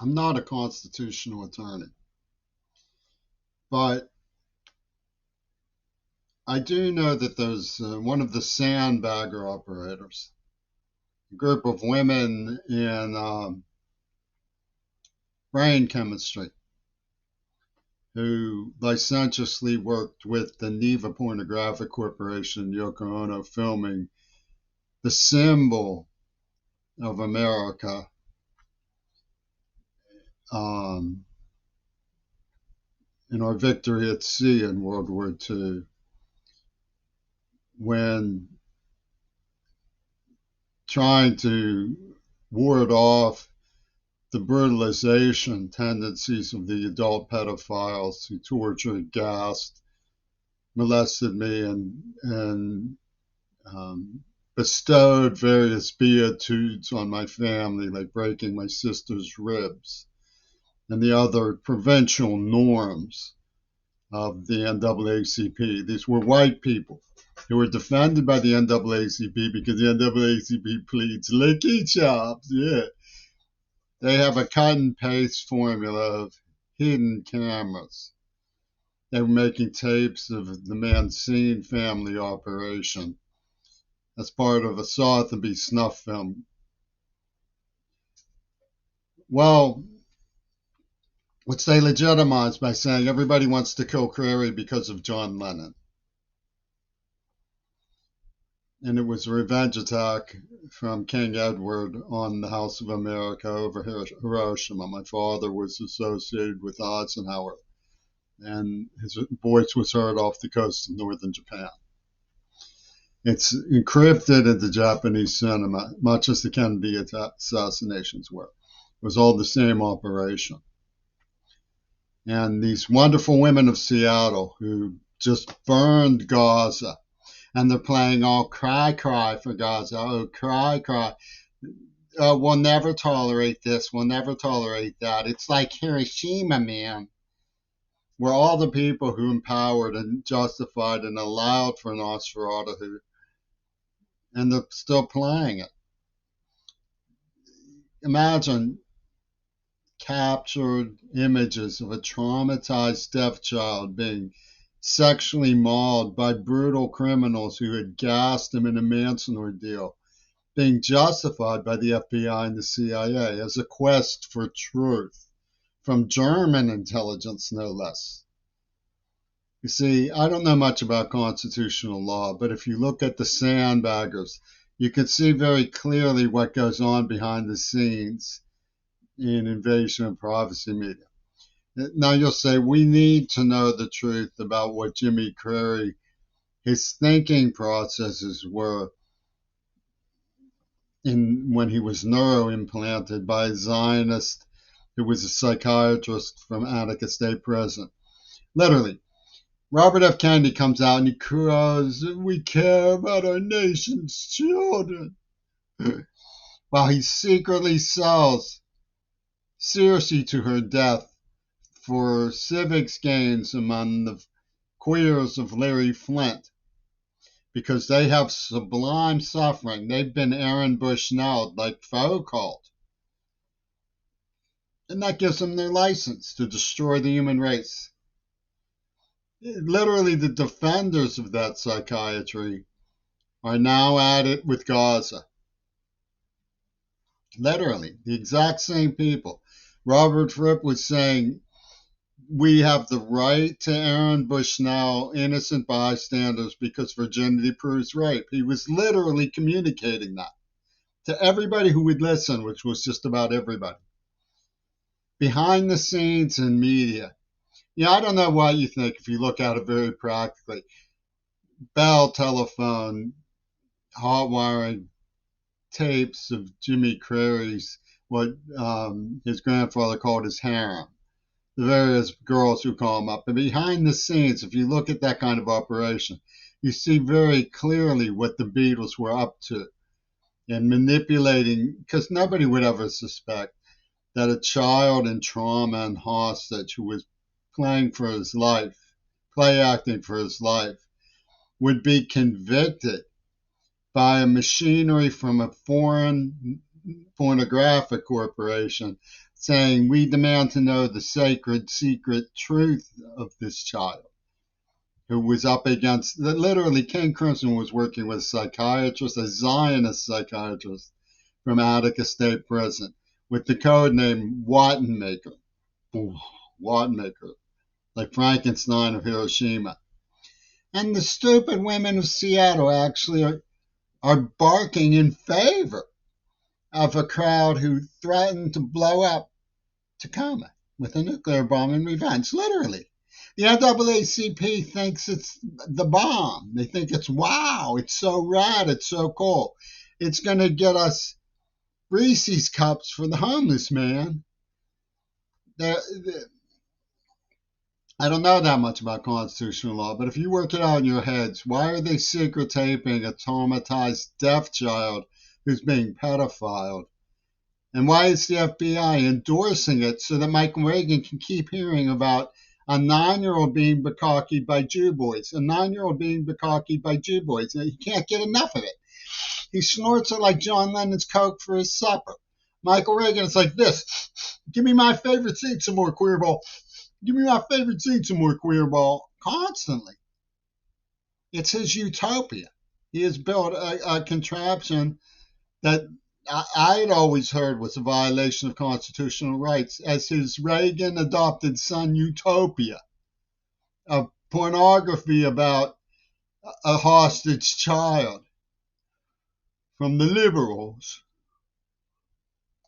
I'm not a constitutional attorney, but I do know that there's one of the sandbagger operators, a group of women in brain chemistry who licentiously worked with the Neva Pornographic Corporation, Yoko Ono, filming the symbol of America, um, in our victory at sea in World War II, when trying to ward off the brutalization tendencies of the adult pedophiles who tortured, gassed, molested me, and bestowed various beatitudes on my family, like breaking my sister's ribs and the other provincial norms of the NAACP. These were white people who were defended by the NAACP because the NAACP pleads licky chops. Yeah. They have a cut and paste formula of hidden cameras. They were making tapes of the Mancine family operation as part of a Sotheby snuff film. Well, which they legitimized by saying everybody wants to kill Crary because of John Lennon. And it was a revenge attack from King Edward on the House of America over Hiroshima. My father was associated with Eisenhower, and his voice was heard off the coast of northern Japan. It's encrypted into Japanese cinema, much as the Kennedy assassinations were. It was all the same operation. And these wonderful women of Seattle who just burned Gaza, and they're playing all cry, cry for Gaza. Oh, cry, cry. We'll never tolerate this. We'll never tolerate that. It's like Hiroshima, man. We're all the people who empowered and justified and allowed for Nosferatu, and they're still playing it. Imagine captured images of a traumatized stepchild being sexually mauled by brutal criminals who had gassed him in a Manson ordeal, being justified by the FBI and the CIA as a quest for truth from German intelligence, no less. You see, I don't know much about constitutional law, but if you look at the sandbaggers, you can see very clearly what goes on behind the scenes in invasion of privacy media. Now you'll say, we need to know the truth about what Jimmy Crary, his thinking processes were when he was neuroimplanted by a Zionist who was a psychiatrist from Attica State Prison. Literally, Robert F. Kennedy comes out and he cries, we care about our nation's children, while he secretly sells Circe to her death for civics gains among the queers of Larry Flint, because they have sublime suffering. They've been Aaron Bushnell like Foucault. And that gives them their license to destroy the human race. Literally, the defenders of that psychiatry are now at it with Gaza. Literally, the exact same people. Robert Fripp was saying, we have the right to Aaron Bushnell, innocent bystanders, because virginity proves rape. He was literally communicating that to everybody who would listen, which was just about everybody. Behind the scenes in media. Yeah, I don't know what you think if you look at it very practically. Bell telephone, hot wiring tapes of Jimmy Crary's, what his grandfather called his harem, the various girls who call him up. And behind the scenes, if you look at that kind of operation, you see very clearly what the Beatles were up to in manipulating, because nobody would ever suspect that a child in trauma and hostage who was playing for his life, play acting for his life, would be convicted by a machinery from a foreign pornographic corporation saying, "We demand to know the sacred, secret truth of this child," who was up against, literally, King Crimson was working with a psychiatrist, a Zionist psychiatrist from Attica State Prison, with the code name Wattenmaker. Ooh, Wattenmaker, like Frankenstein of Hiroshima. And the stupid women of Seattle actually are barking in favor of a crowd who threatened to blow up Tacoma with a nuclear bomb in revenge, literally. The NAACP thinks it's the bomb. They think it's, wow, it's so rad, it's so cool. It's going to get us Reese's cups for the homeless, man. They're, I don't know that much about constitutional law, but if you work it out in your heads, why are they secret taping a traumatized deaf child who's being pedophiled? And why is the FBI endorsing it so that Michael Reagan can keep hearing about a 9-year-old being bukkakied by Jew boys, a 9-year-old being bukkakied by Jew boys? He can't get enough of it. He snorts it like John Lennon's Coke for his supper. Michael Reagan is like this. Give me my favorite seat some more, queerball. Give me my favorite seat some more, queerball. Constantly. It's his utopia. He has built a contraption that I'd always heard was a violation of constitutional rights as his Reagan adopted son utopia of pornography about a hostage child from the liberals.